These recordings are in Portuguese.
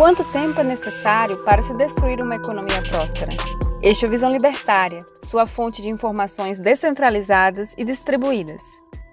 Quanto tempo é necessário para se destruir uma economia próspera? Este é o Visão Libertária, sua fonte de informações descentralizadas e distribuídas.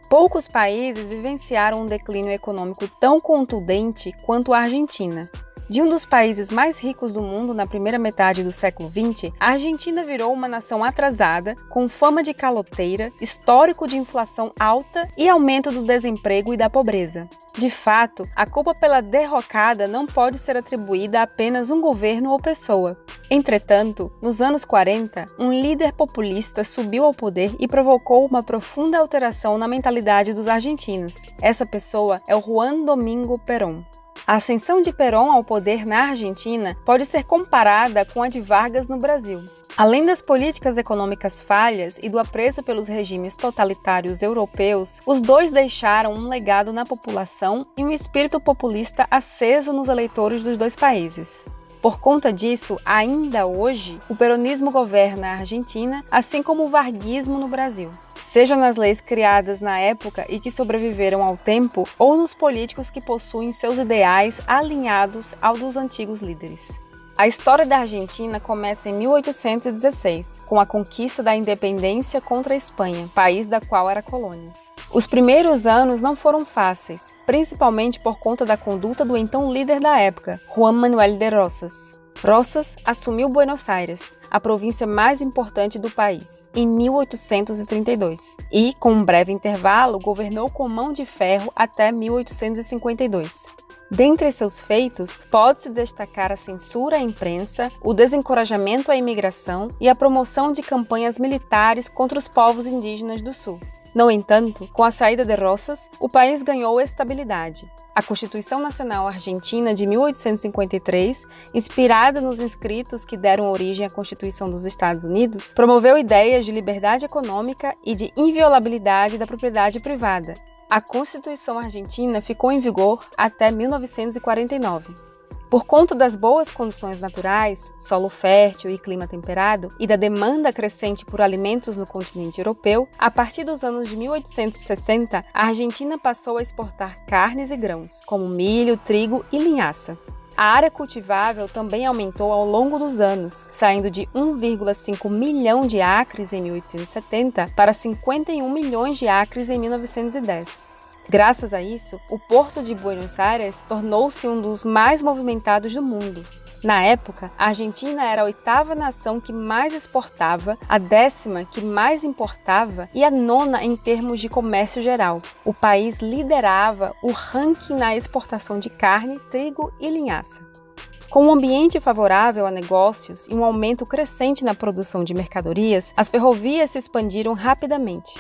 Poucos países vivenciaram um declínio econômico tão contundente quanto a Argentina. De um dos países mais ricos do mundo na primeira metade do século XX, a Argentina virou uma nação atrasada, com fama de caloteira, histórico de inflação alta e aumento do desemprego e da pobreza. De fato, a culpa pela derrocada não pode ser atribuída a apenas um governo ou pessoa. Entretanto, nos anos 40, um líder populista subiu ao poder e provocou uma profunda alteração na mentalidade dos argentinos. Essa pessoa é o Juan Domingo Perón. A ascensão de Perón ao poder na Argentina pode ser comparada com a de Vargas no Brasil. Além das políticas econômicas falhas e do apreço pelos regimes totalitários europeus, os dois deixaram um legado na população e um espírito populista aceso nos eleitores dos dois países. Por conta disso, ainda hoje, o peronismo governa a Argentina, assim como o varguismo no Brasil. Seja nas leis criadas na época e que sobreviveram ao tempo, ou nos políticos que possuem seus ideais alinhados aos dos antigos líderes. A história da Argentina começa em 1816, com a conquista da independência contra a Espanha, país da qual era colônia. Os primeiros anos não foram fáceis, principalmente por conta da conduta do então líder da época, Juan Manuel de Rosas. Rosas assumiu Buenos Aires, a província mais importante do país, em 1832 e, com um breve intervalo, governou com mão de ferro até 1852. Dentre seus feitos, pode-se destacar a censura à imprensa, o desencorajamento à imigração e a promoção de campanhas militares contra os povos indígenas do Sul. No entanto, com a saída de Rosas, o país ganhou estabilidade. A Constituição Nacional Argentina de 1853, inspirada nos escritos que deram origem à Constituição dos Estados Unidos, promoveu ideias de liberdade econômica e de inviolabilidade da propriedade privada. A Constituição Argentina ficou em vigor até 1949. Por conta das boas condições naturais, solo fértil e clima temperado, e da demanda crescente por alimentos no continente europeu, a partir dos anos de 1860, a Argentina passou a exportar carnes e grãos, como milho, trigo e linhaça. A área cultivável também aumentou ao longo dos anos, saindo de 1,5 milhão de acres em 1870 para 51 milhões de acres em 1910. Graças a isso, o Porto de Buenos Aires tornou-se um dos mais movimentados do mundo. Na época, a Argentina era a 8ª nação que mais exportava, a 10ª que mais importava e a 9ª em termos de comércio geral. O país liderava o ranking na exportação de carne, trigo e linhaça. Com um ambiente favorável a negócios e um aumento crescente na produção de mercadorias, as ferrovias se expandiram rapidamente.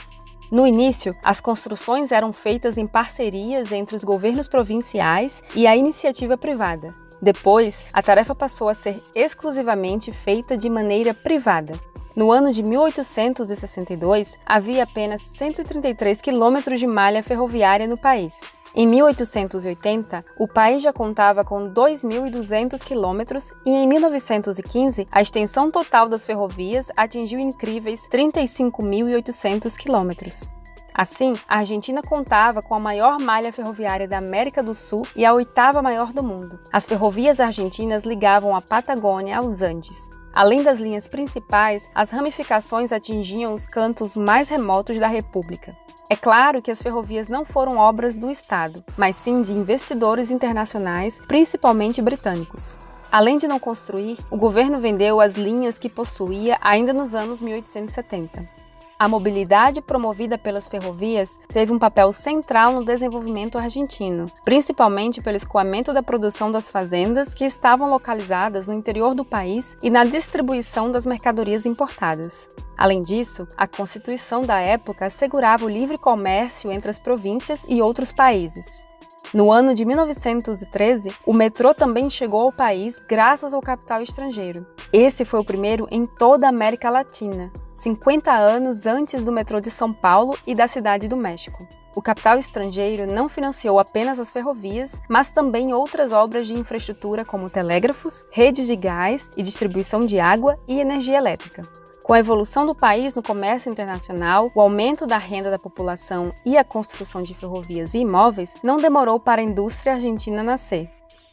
No início, as construções eram feitas em parcerias entre os governos provinciais e a iniciativa privada. Depois, a tarefa passou a ser exclusivamente feita de maneira privada. No ano de 1862, havia apenas 133 quilômetros de malha ferroviária no país. Em 1880, o país já contava com 2.200 quilômetros e em 1915, a extensão total das ferrovias atingiu incríveis 35.800 quilômetros. Assim, a Argentina contava com a maior malha ferroviária da América do Sul e a 8ª maior do mundo. As ferrovias argentinas ligavam a Patagônia aos Andes. Além das linhas principais, as ramificações atingiam os cantos mais remotos da República. É claro que as ferrovias não foram obras do Estado, mas sim de investidores internacionais, principalmente britânicos. Além de não construir, o governo vendeu as linhas que possuía ainda nos anos 1870. A mobilidade promovida pelas ferrovias teve um papel central no desenvolvimento argentino, principalmente pelo escoamento da produção das fazendas que estavam localizadas no interior do país e na distribuição das mercadorias importadas. Além disso, a Constituição da época assegurava o livre comércio entre as províncias e outros países. No ano de 1913, o metrô também chegou ao país graças ao capital estrangeiro. Esse foi o primeiro em toda a América Latina, 50 anos antes do metrô de São Paulo e da Cidade do México. O capital estrangeiro não financiou apenas as ferrovias, mas também outras obras de infraestrutura como telégrafos, redes de gás e distribuição de água e energia elétrica. Com a evolução do país no comércio internacional, o aumento da renda da população e a construção de ferrovias e imóveis, não demorou para a indústria argentina nascer.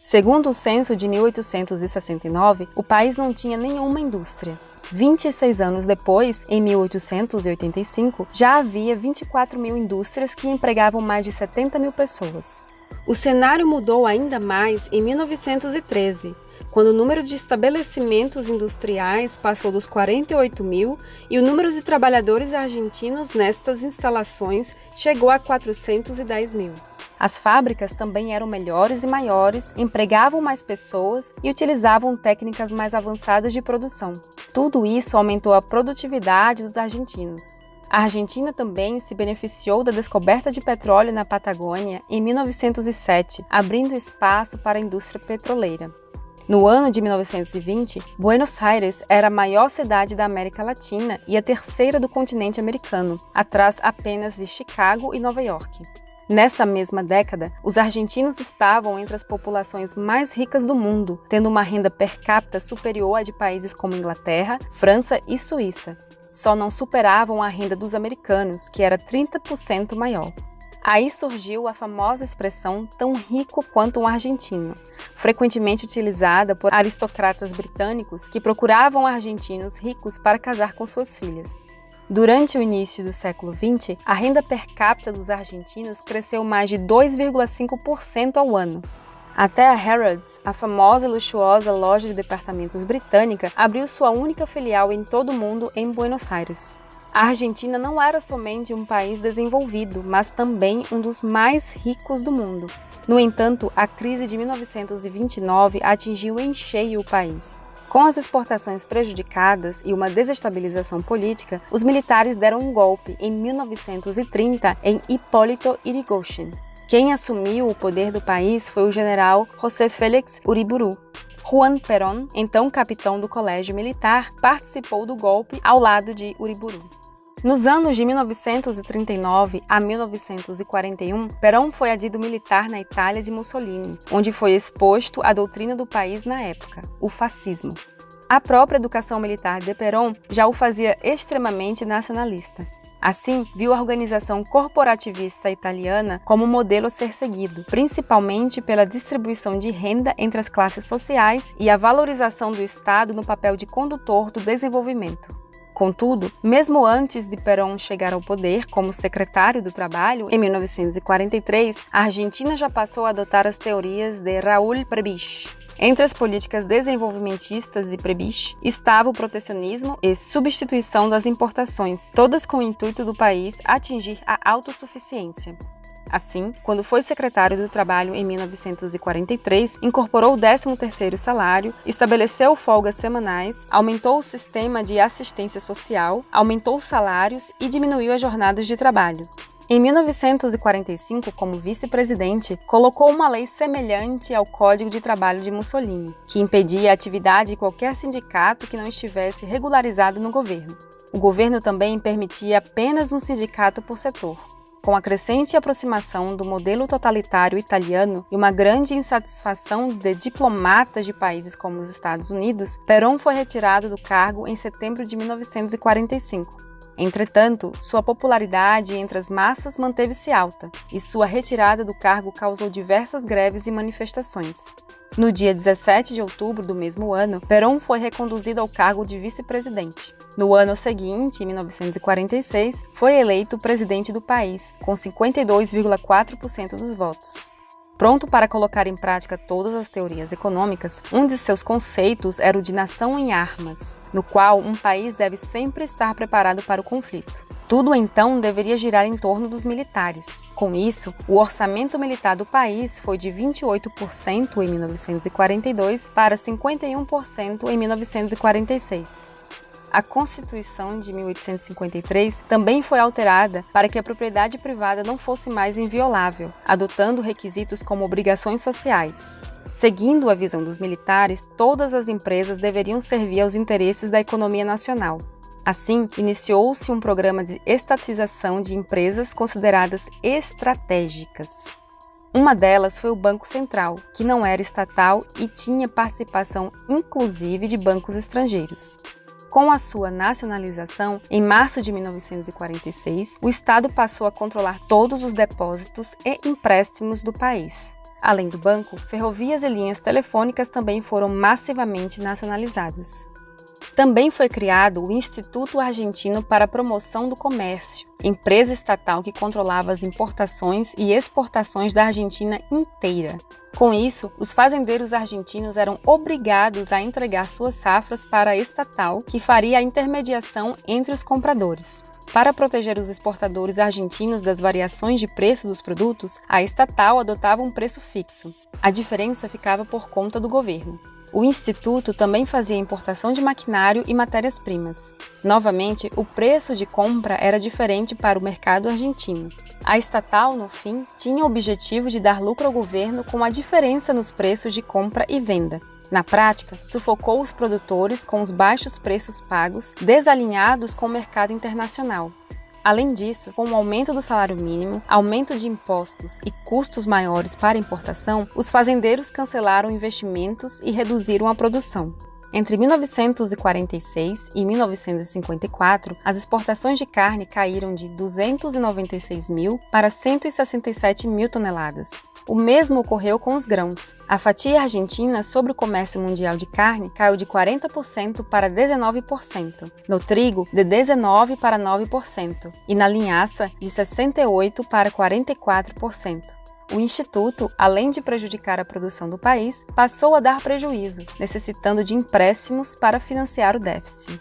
Segundo o censo de 1869, o país não tinha nenhuma indústria. 26 anos depois, em 1885, já havia 24 mil indústrias que empregavam mais de 70 mil pessoas. O cenário mudou ainda mais em 1913, quando o número de estabelecimentos industriais passou dos 48 mil e o número de trabalhadores argentinos nestas instalações chegou a 410 mil. As fábricas também eram melhores e maiores, empregavam mais pessoas e utilizavam técnicas mais avançadas de produção. Tudo isso aumentou a produtividade dos argentinos. A Argentina também se beneficiou da descoberta de petróleo na Patagônia em 1907, abrindo espaço para a indústria petroleira. No ano de 1920, Buenos Aires era a maior cidade da América Latina e a terceira do continente americano, atrás apenas de Chicago e Nova York. Nessa mesma década, os argentinos estavam entre as populações mais ricas do mundo, tendo uma renda per capita superior à de países como Inglaterra, França e Suíça. Só não superavam a renda dos americanos, que era 30% maior. Aí surgiu a famosa expressão tão rico quanto um argentino, frequentemente utilizada por aristocratas britânicos que procuravam argentinos ricos para casar com suas filhas. Durante o início do século XX, a renda per capita dos argentinos cresceu mais de 2,5% ao ano. Até a Harrods, a famosa e luxuosa loja de departamentos britânica, abriu sua única filial em todo o mundo em Buenos Aires. A Argentina não era somente um país desenvolvido, mas também um dos mais ricos do mundo. No entanto, a crise de 1929 atingiu em cheio o país. Com as exportações prejudicadas e uma desestabilização política, os militares deram um golpe em 1930 em Hipólito Yrigoyen. Quem assumiu o poder do país foi o general José Félix Uriburu. Juan Perón, então capitão do Colégio Militar, participou do golpe ao lado de Uriburu. Nos anos de 1939 a 1941, Perón foi adido militar na Itália de Mussolini, onde foi exposto a doutrina do país na época, o fascismo. A própria educação militar de Perón já o fazia extremamente nacionalista. Assim, viu a organização corporativista italiana como modelo a ser seguido, principalmente pela distribuição de renda entre as classes sociais e a valorização do Estado no papel de condutor do desenvolvimento. Contudo, mesmo antes de Perón chegar ao poder como secretário do Trabalho, em 1943, a Argentina já passou a adotar as teorias de Raúl Prebisch. Entre as políticas desenvolvimentistas de Prebisch estava o protecionismo e substituição das importações, todas com o intuito do país atingir a autossuficiência. Assim, quando foi secretário do Trabalho em 1943, incorporou o 13º salário, estabeleceu folgas semanais, aumentou o sistema de assistência social, aumentou os salários e diminuiu as jornadas de trabalho. Em 1945, como vice-presidente, colocou uma lei semelhante ao Código de Trabalho de Mussolini, que impedia a atividade de qualquer sindicato que não estivesse regularizado no governo. O governo também permitia apenas um sindicato por setor. Com a crescente aproximação do modelo totalitário italiano e uma grande insatisfação de diplomatas de países como os Estados Unidos, Perón foi retirado do cargo em setembro de 1945. Entretanto, sua popularidade entre as massas manteve-se alta e sua retirada do cargo causou diversas greves e manifestações. No dia 17 de outubro do mesmo ano, Perón foi reconduzido ao cargo de vice-presidente. No ano seguinte, em 1946, foi eleito presidente do país, com 52,4% dos votos. Pronto para colocar em prática todas as teorias econômicas, um de seus conceitos era o de nação em armas, no qual um país deve sempre estar preparado para o conflito. Tudo então deveria girar em torno dos militares. Com isso, o orçamento militar do país foi de 28% em 1942 para 51% em 1946. A Constituição de 1853 também foi alterada para que a propriedade privada não fosse mais inviolável, adotando requisitos como obrigações sociais. Seguindo a visão dos militares, todas as empresas deveriam servir aos interesses da economia nacional. Assim, iniciou-se um programa de estatização de empresas consideradas estratégicas. Uma delas foi o Banco Central, que não era estatal e tinha participação inclusive de bancos estrangeiros. Com a sua nacionalização, em março de 1946, o Estado passou a controlar todos os depósitos e empréstimos do país. Além do banco, ferrovias e linhas telefônicas também foram massivamente nacionalizadas. Também foi criado o Instituto Argentino para a Promoção do Comércio, empresa estatal que controlava as importações e exportações da Argentina inteira. Com isso, os fazendeiros argentinos eram obrigados a entregar suas safras para a estatal, que faria a intermediação entre os compradores. Para proteger os exportadores argentinos das variações de preço dos produtos, a estatal adotava um preço fixo. A diferença ficava por conta do governo. O Instituto também fazia importação de maquinário e matérias-primas. Novamente, o preço de compra era diferente para o mercado argentino. A estatal, no fim, tinha o objetivo de dar lucro ao governo com a diferença nos preços de compra e venda. Na prática, sufocou os produtores com os baixos preços pagos, desalinhados com o mercado internacional. Além disso, com o aumento do salário mínimo, aumento de impostos e custos maiores para a importação, os fazendeiros cancelaram investimentos e reduziram a produção. Entre 1946 e 1954, as exportações de carne caíram de 296 mil para 167 mil toneladas. O mesmo ocorreu com os grãos. A fatia argentina sobre o comércio mundial de carne caiu de 40% para 19%, no trigo de 19% para 9% e na linhaça de 68% para 44%. O Instituto, além de prejudicar a produção do país, passou a dar prejuízo, necessitando de empréstimos para financiar o déficit.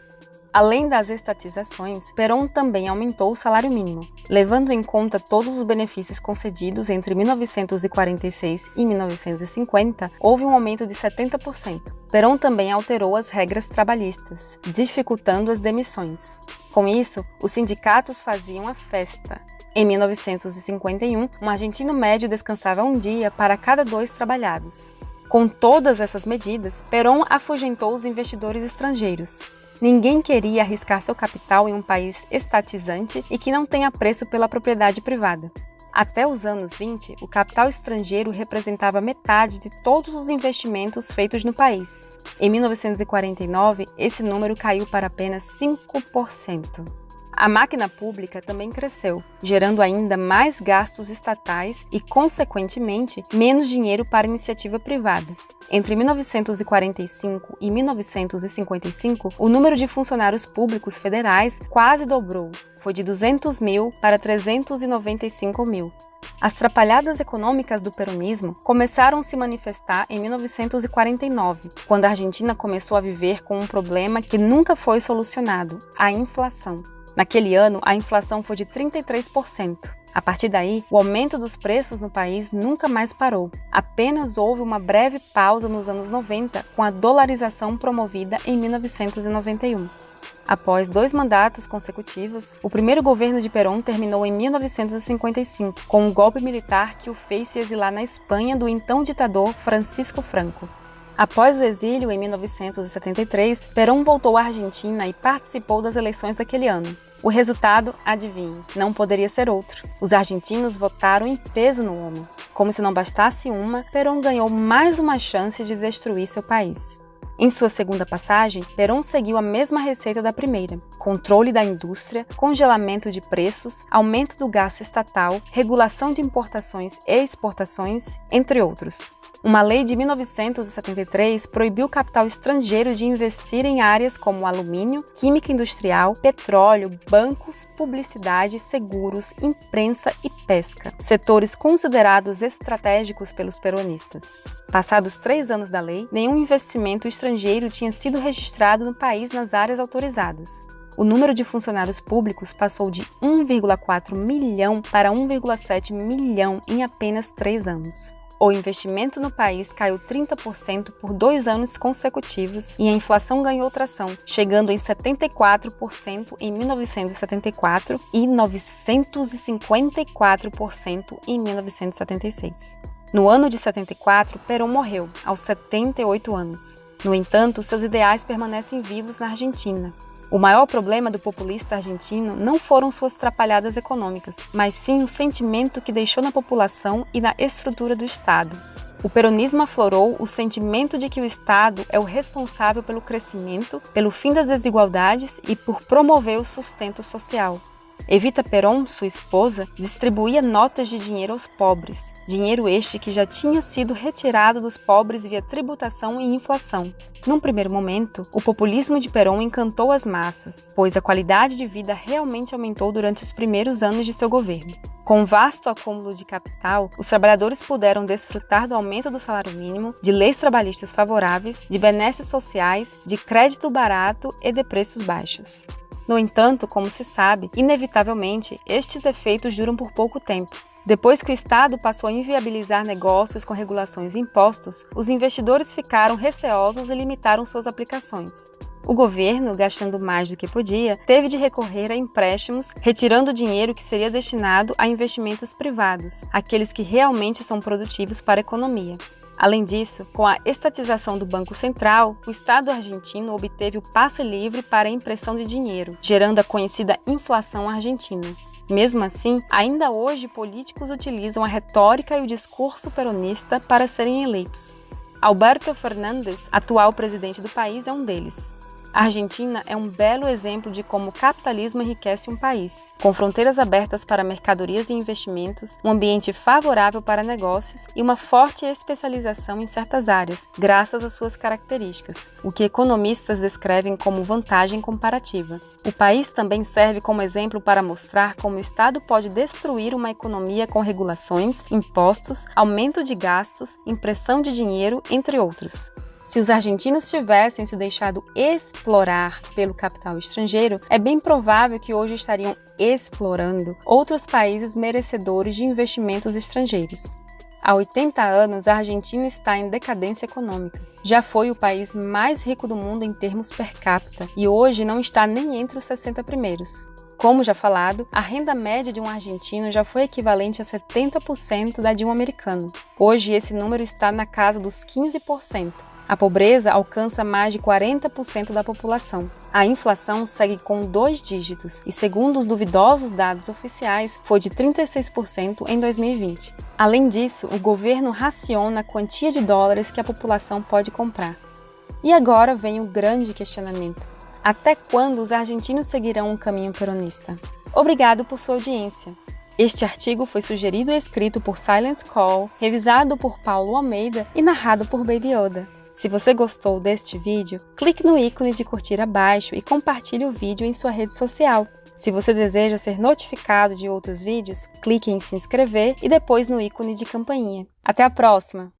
Além das estatizações, Perón também aumentou o salário mínimo. Levando em conta todos os benefícios concedidos entre 1946 e 1950, houve um aumento de 70%. Perón também alterou as regras trabalhistas, dificultando as demissões. Com isso, os sindicatos faziam a festa. Em 1951, um argentino médio descansava um dia para cada 2 trabalhados. Com todas essas medidas, Perón afugentou os investidores estrangeiros. Ninguém queria arriscar seu capital em um país estatizante e que não tem apreço pela propriedade privada. Até os anos 20, o capital estrangeiro representava metade de todos os investimentos feitos no país. Em 1949, esse número caiu para apenas 5%. A máquina pública também cresceu, gerando ainda mais gastos estatais e, consequentemente, menos dinheiro para a iniciativa privada. Entre 1945 e 1955, o número de funcionários públicos federais quase dobrou. Foi de 200 mil para 395 mil. As trapalhadas econômicas do peronismo começaram a se manifestar em 1949, quando a Argentina começou a viver com um problema que nunca foi solucionado: a inflação. Naquele ano, a inflação foi de 33%. A partir daí, o aumento dos preços no país nunca mais parou. Apenas houve uma breve pausa nos anos 90, com a dolarização promovida em 1991. Após 2 mandatos consecutivos, o primeiro governo de Perón terminou em 1955, com um golpe militar que o fez se exilar na Espanha do então ditador Francisco Franco. Após o exílio, em 1973, Perón voltou à Argentina e participou das eleições daquele ano. O resultado, adivinhe, não poderia ser outro. Os argentinos votaram em peso no homem. Como se não bastasse uma, Perón ganhou mais uma chance de destruir seu país. Em sua segunda passagem, Perón seguiu a mesma receita da primeira: controle da indústria, congelamento de preços, aumento do gasto estatal, regulação de importações e exportações, entre outros. Uma lei de 1973 proibiu o capital estrangeiro de investir em áreas como alumínio, química industrial, petróleo, bancos, publicidade, seguros, imprensa e pesca, setores considerados estratégicos pelos peronistas. Passados 3 anos da lei, nenhum investimento estrangeiro tinha sido registrado no país nas áreas autorizadas. O número de funcionários públicos passou de 1,4 milhão para 1,7 milhão em apenas 3 anos. O investimento no país caiu 30% por 2 anos consecutivos e a inflação ganhou tração, chegando em 74% em 1974 e 954% em 1976. No ano de 74, Perón morreu, aos 78 anos. No entanto, seus ideais permanecem vivos na Argentina. O maior problema do populista argentino não foram suas trapalhadas econômicas, mas sim o sentimento que deixou na população e na estrutura do Estado. O peronismo aflorou o sentimento de que o Estado é o responsável pelo crescimento, pelo fim das desigualdades e por promover o sustento social. Evita Perón, sua esposa, distribuía notas de dinheiro aos pobres, dinheiro este que já tinha sido retirado dos pobres via tributação e inflação. Num primeiro momento, o populismo de Perón encantou as massas, pois a qualidade de vida realmente aumentou durante os primeiros anos de seu governo. Com um vasto acúmulo de capital, os trabalhadores puderam desfrutar do aumento do salário mínimo, de leis trabalhistas favoráveis, de benesses sociais, de crédito barato e de preços baixos. No entanto, como se sabe, inevitavelmente, estes efeitos duram por pouco tempo. Depois que o Estado passou a inviabilizar negócios com regulações e impostos, os investidores ficaram receosos e limitaram suas aplicações. O governo, gastando mais do que podia, teve de recorrer a empréstimos, retirando o dinheiro que seria destinado a investimentos privados, aqueles que realmente são produtivos para a economia. Além disso, com a estatização do Banco Central, o Estado argentino obteve o passe livre para a impressão de dinheiro, gerando a conhecida inflação argentina. Mesmo assim, ainda hoje políticos utilizam a retórica e o discurso peronista para serem eleitos. Alberto Fernández, atual presidente do país, é um deles. A Argentina é um belo exemplo de como o capitalismo enriquece um país, com fronteiras abertas para mercadorias e investimentos, um ambiente favorável para negócios e uma forte especialização em certas áreas, graças às suas características, o que economistas descrevem como vantagem comparativa. O país também serve como exemplo para mostrar como o Estado pode destruir uma economia com regulações, impostos, aumento de gastos, impressão de dinheiro, entre outros. Se os argentinos tivessem se deixado explorar pelo capital estrangeiro, é bem provável que hoje estariam explorando outros países merecedores de investimentos estrangeiros. Há 80 anos, a Argentina está em decadência econômica. Já foi o país mais rico do mundo em termos per capita e hoje não está nem entre os 60 primeiros. Como já falado, a renda média de um argentino já foi equivalente a 70% da de um americano. Hoje, esse número está na casa dos 15%. A pobreza alcança mais de 40% da população. A inflação segue com 2 dígitos e, segundo os duvidosos dados oficiais, foi de 36% em 2020. Além disso, o governo raciona a quantia de dólares que a população pode comprar. E agora vem o grande questionamento. Até quando os argentinos seguirão um caminho peronista? Obrigado por sua audiência. Este artigo foi sugerido e escrito por Silence Call, revisado por Paulo Almeida e narrado por Baby Yoda. Se você gostou deste vídeo, clique no ícone de curtir abaixo e compartilhe o vídeo em sua rede social. Se você deseja ser notificado de outros vídeos, clique em se inscrever e depois no ícone de campainha. Até a próxima!